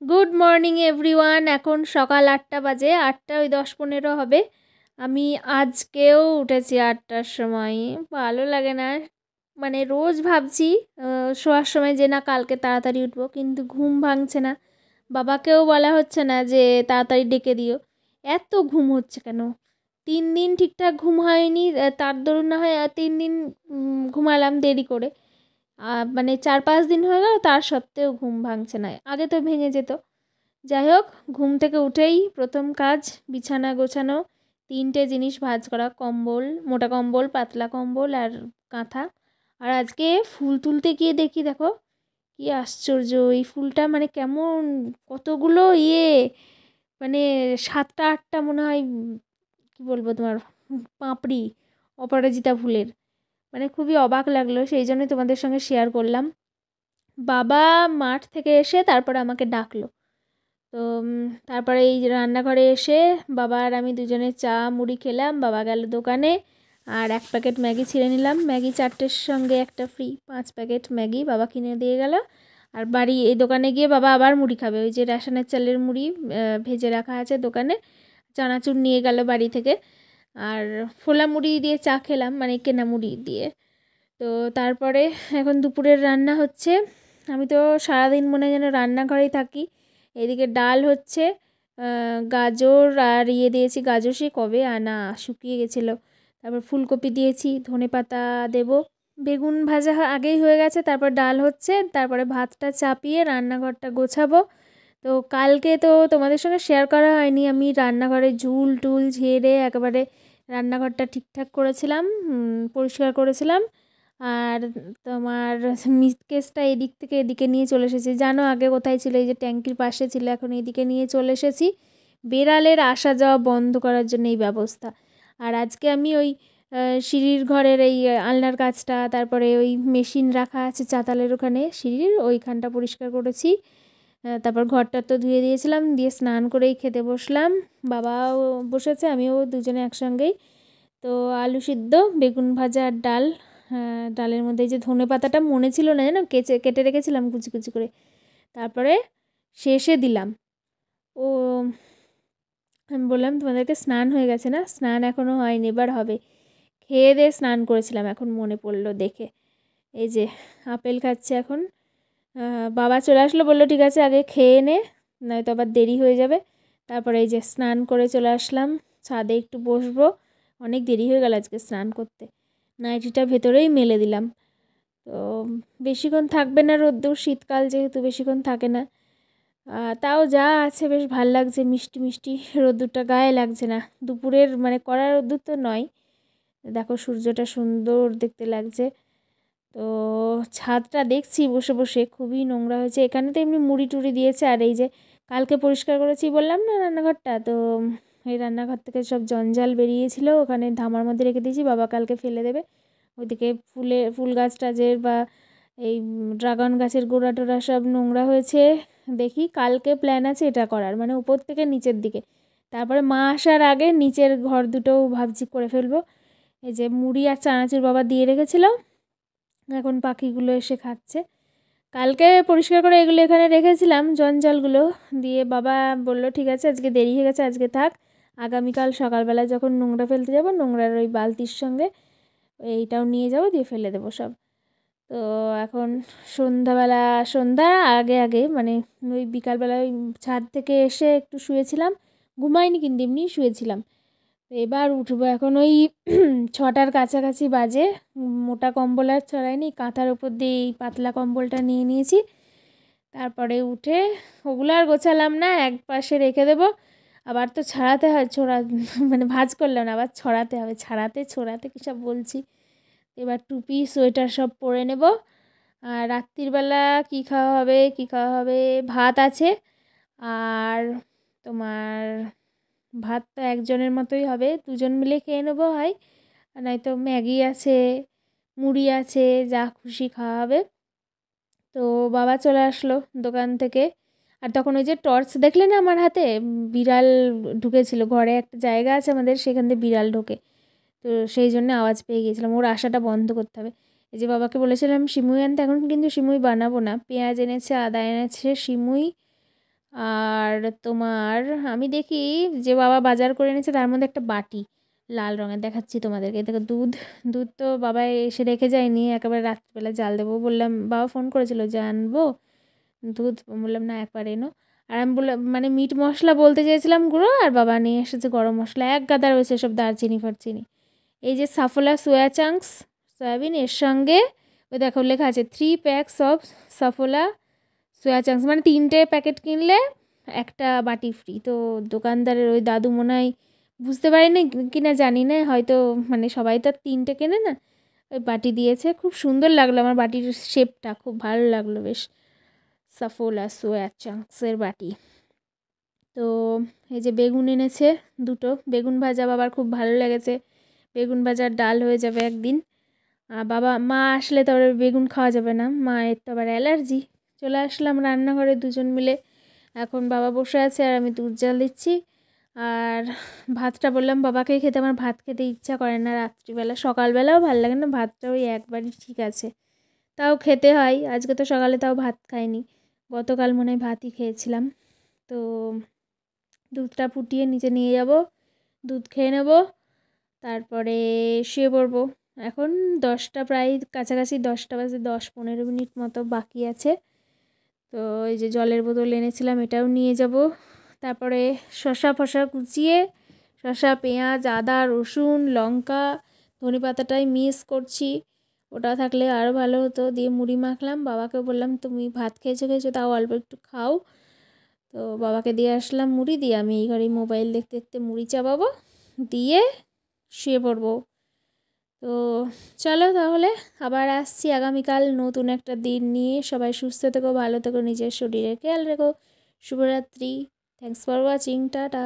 Good morning everyone. এখন সকাল 8টা বাজে, 8টা ওই 10-15 হবে। আমি আজকেও উঠেছি 8টার সময়। ভালো লাগে না, মানে রোজ ভাবছি শোয়ার সময় যে না কালকে তাড়াতাড়ি উঠবো, কিন্তু ঘুম ভাঙছে না। বাবাকেও বলা হচ্ছে না যে তাড়াতাড়ি ডেকে দিও। এত ঘুম হচ্ছে কেন? 3 দিন ঠিকঠাক ঘুম হয়নি, তার দরুন না হয় 3 দিন ঘুমালাম দেরি করে। মানে 4-5 দিন হয়ে গেল, তার সত্ত্বেও ঘুম ভাঙছে না। আগে তো ভেঙে যেত। যাই হোক, ঘুম থেকে উঠেই প্রথম কাজ বিছানা গোছানো, 3টে জিনিস ভাঁজ করা, কম্বল, মোটা কম্বল, পাতলা কম্বল আর কাঁথা। আর আজকে ফুল তুলতে গিয়ে দেখি, দেখো কি আশ্চর্য, এই ফুলটা মানে কেমন, কতগুলো মানে 7টা 8টা মনে হয়, কি বলবো তোমার, পাপড়ি অপরাজিতা ফুলের। মানে খুবই অবাক লাগলো, সেই জন্যই তোমাদের সঙ্গে শেয়ার করলাম। বাবা মাঠ থেকে এসে তারপরে আমাকে ডাকলো। তো তারপরে এই রান্নাঘরে এসে বাবা আর আমি দুজনে চা মুড়ি খেলাম। বাবা গেল দোকানে, আর 1 প্যাকেট ম্যাগি ছিঁড়ে নিলাম। ম্যাগি 4টের সঙ্গে একটা ফ্রি, 5 প্যাকেট ম্যাগি বাবা কিনে দিয়ে গেল। আর বাড়ি এই দোকানে গিয়ে বাবা আবার মুড়ি খাবে, ওই যে রেশনের চালের মুড়ি ভেজে রাখা আছে দোকানে, চানাচুর নিয়ে গেল বাড়ি থেকে। আর ফোলা মুড়ি দিয়ে চা খেলাম, মানে কেনা মুড়ি দিয়ে। তো তারপরে এখন দুপুরের রান্না হচ্ছে। আমি তো সারাদিন মনে যেন রান্নাঘরেই থাকি। এদিকে ডাল হচ্ছে, গাজর আর দিয়েছি, গাজর সে কবে আনা, শুকিয়ে গেছিলো। তারপর ফুলকপি দিয়েছি, ধনেপাতা দেবো, বেগুন ভাজা আগেই হয়ে গেছে। তারপর ডাল হচ্ছে, তারপরে ভাতটা চাপিয়ে রান্নাঘরটা গোছাবো। তো কালকে তো তোমাদের সঙ্গে শেয়ার করা হয়নি, আমি রান্নাঘরে ঝুল টুল ঝেড়ে একেবারে রান্নাঘরটা ঠিকঠাক করেছিলাম, পরিষ্কার করেছিলাম। আর তোমার মিসকেসটা এদিক থেকে এদিকে নিয়ে চলে এসেছি। জানো আগে কোথায় ছিল? এই যে ট্যাঙ্কির পাশে ছিল, এখন এদিকে নিয়ে চলে এসেছি। বেড়ালের আসা যাওয়া বন্ধ করার জন্য এই ব্যবস্থা। আর আজকে আমি ওই সিঁড়ির ঘরের এই আলনার কাছটা, তারপরে ওই মেশিন রাখা আছে চাতালের ওখানে সিঁড়ির ওইখানটা পরিষ্কার করেছি। তারপর ঘরটা তো ধুয়ে দিয়েছিলাম, দিয়ে স্নান করেই খেতে বসলাম। বাবাও বসেছে, আমিও দুজনে একসঙ্গেই। তো আলু সিদ্ধ, বেগুন ভাজা আর ডাল। ডালের মধ্যে যে ধনেপাতাটা মনে ছিল না, জানো কেটে রেখেছিলাম কুচি কুচি করে। তারপরে শেষে দিলাম। ও আমি বললাম তোমাদেরকে স্নান হয়ে গেছে না? স্নান এখনও হয়নি, এবার হবে। খেয়ে দিয়ে স্নান করেছিলাম, এখন মনে পড়লো দেখে। এই যে আপেল খাচ্ছে এখন। বাবা চলে আসলো, বললো ঠিক আছে আগে খেয়ে নে, নয়তো আবার দেরি হয়ে যাবে। তারপরে এই যে স্নান করে চলে আসলাম, ছাদে একটু বসবো। অনেক দেরি হয়ে গেল আজকে স্নান করতে। নাইটিটা ভেতরেই মেলে দিলাম। তো বেশিক্ষণ থাকবে না রোদ্দুর, শীতকাল যেহেতু বেশিক্ষণ থাকে না। তাও যা আছে বেশ ভাল লাগছে, মিষ্টি মিষ্টি রোদ্দুরটা গায়ে লাগছে না। দুপুরের মানে কড়া রোদ্দুর তো নয়। দেখো সূর্যটা সুন্দর দেখতে লাগছে। তো ছাদটা দেখছি বসে বসে, খুবই নোংরা হয়েছে। এখানে তো এমনি মুড়ি টুড়ি দিয়েছে, আর এই যে কালকে পরিষ্কার করেছি বললাম না রান্নাঘরটা, তো এই রান্নাঘর থেকে সব জঞ্জাল বেরিয়েছিল, ওখানে ধামার মধ্যে রেখে দিয়েছি, বাবা কালকে ফেলে দেবে। ওইদিকে ফুল গাছ টাছের বা এই ড্রাগন গাছের গোড়া টোড়া সব নোংরা হয়েছে। দেখি কালকে প্ল্যান আছে এটা করার, মানে উপর থেকে নিচের দিকে। তারপরে মা আসার আগে নিচের ঘর দুটোও ভাবছি করে ফেলবো। এই যে মুড়ি আর চানাচুর বাবা দিয়ে রেখেছিল, এখন পাখিগুলো এসে খাচ্ছে। কালকে পরিষ্কার করে এগুলো এখানে রেখেছিলাম, জঞ্জালগুলো দিয়ে। বাবা বললো ঠিক আছে আজকে দেরি হয়ে গেছে, আজকে থাক, আগামীকাল সকালবেলা যখন নোংরা ফেলতে যাব নোংরার ওই বালতির সঙ্গে এইটাও নিয়ে যাব, দিয়ে ফেলে দেবো সব। তো এখন সন্ধ্যা আগে আগে মানে ওই বিকালবেলা ওই ছাদ থেকে এসে একটু শুয়েছিলাম, ঘুমাইনি কিন্তু এমনি শুয়েছিলাম। তো এবার উঠবো এখন ওই 6টার কাছাকাছি বাজে। মোটা কম্বল আর ছড়াইনি, কাঁথার ওপর দিয়ে এই পাতলা কম্বলটা নিয়ে নিয়েছি। তারপরে উঠে ওগুলো আর গোছালাম না, এক পাশে রেখে দেবো। আবার তো ছাড়াতে হয়, মানে ভাঁজ করলাম না, আবার ছড়াতে হবে। ছড়াতে কী সব বলছি। এবার টুপি সোয়েটার সব পরে নেব। আর রাত্রিবেলা কী খাওয়া হবে, ভাত আছে। আর তোমার ভাত তো একজনের মতোই হবে, দুজন মিলে খেয়ে নেবো হয়, আর নয়তো ম্যাগি আছে, মুড়ি আছে, যা খুশি খাওয়া হবে। তো বাবা চলে আসলো দোকান থেকে। আর তখন ওই যে টর্চ দেখলে না আমার হাতে, বিড়াল ঢুকেছিল ঘরে, একটা জায়গা আছে আমাদের, সেখান দিয়ে বিড়াল ঢোকে। তো সেই জন্য আওয়াজ পেয়ে গিয়েছিলাম, ওর আশাটা বন্ধ করতে হবে। এই যে বাবাকে বলেছিলাম সিমুই আনতে, এখন কিন্তু সিমুই বানাবো না। পেঁয়াজ এনেছে, আদা এনেছে, সিমুই আর তোমার আমি দেখি যে বাবা বাজার করে এনেছে তার মধ্যে একটা বাটি লাল রঙের, দেখাচ্ছি তোমাদেরকে। দেখো দুধ, দুধ তো বাবা এসে রেখে যায়নি, একেবারে রাত্রিবেলা জাল দেবো বললাম। বাবা ফোন করেছিল যে আনবো দুধ, বললাম না একবার এনো। আর আমি বললাম মানে মিট মশলা বলতে চেয়েছিলাম গুঁড়ো, আর বাবা নিয়ে এসেছে গরম মশলা, এক গাদা রয়েছে সব দারচিনি ফারচিনি। এই যে সাফোলা সোয়া চাংস সয়াবিন, এর সঙ্গে ওই দেখো লেখা আছে 3 packs of Saffola soya chunks, মানে 3টে প্যাকেট কিনলে একটা বাটি ফ্রি। তো দোকানদারের ওই দাদু মনে হয় বুঝতে পারিনি কিনা জানি না, হয়তো মানে সবাই তো আর 3টে কেনে না, ওই বাটি দিয়েছে। খুব সুন্দর লাগলো আমার বাটির শেপটা, খুব ভালো লাগলো বেশ, সাফোলা সোয়া চাংসের বাটি। তো এই যে বেগুন এনেছে দুটো, বেগুন ভাজা বাবার খুব ভালো লেগেছে, বেগুন ভাজার ডাল হয়ে যাবে একদিন। বাবা মা আসলে তো আবার বেগুন খাওয়া যাবে না, মায়ের তো আবার অ্যালার্জি। চলে আসলাম রান্নাঘরে দুজন মিলে, এখন বাবা বসে আছে আর আমি দুধ জাল দিচ্ছি। আর ভাতটা বললাম বাবাকে খেতে, আমার ভাত খেতে ইচ্ছা করে না রাত্রিবেলা, সকালবেলাও ভালো লাগে না, ভাতটা ওই একবারই ঠিক আছে, তাও খেতে হয়। আজকে তো সকালে তাও ভাত খাইনি, গতকাল মনে হয় ভাতই খেয়েছিলাম। তো দুধটা ফুটিয়ে নিচে নিয়ে যাব, দুধ খেয়ে নেব, তারপরে শুয়ে পড়বো। এখন 10টা প্রায় কাছাকাছি, 10টা বাজে 10-15 মিনিট মতো বাকি আছে। তো এই যে জলের বোতল এনেছিলাম এটাও নিয়ে যাব। তারপরে শসা ফসা কুচিয়ে, শসা পেঁয়াজ আদা রসুন লঙ্কা ধনে পাতাটাই মিস করছি, ওটা থাকলে আরও ভালো হতো, দিয়ে মুড়ি মাখলাম। বাবাকেও বললাম তুমি ভাত খেয়েছো তাও অল্প একটু খাও। তো বাবাকে দিয়ে আসলাম মুড়ি, দিয়ে আমি এই ঘরে মোবাইল দেখতে দেখতে মুড়ি চাবাবো, দিয়ে শুয়ে পড়বো। তো চলো তাহলে আবার আসছি আগামীকাল নতুন একটা দিন নিয়ে। সবাই সুস্থ থেকো, ভালো থেকো, নিজের শরীরের খেয়াল রেখো। শুভরাত্রি। Thanks for watching, tata.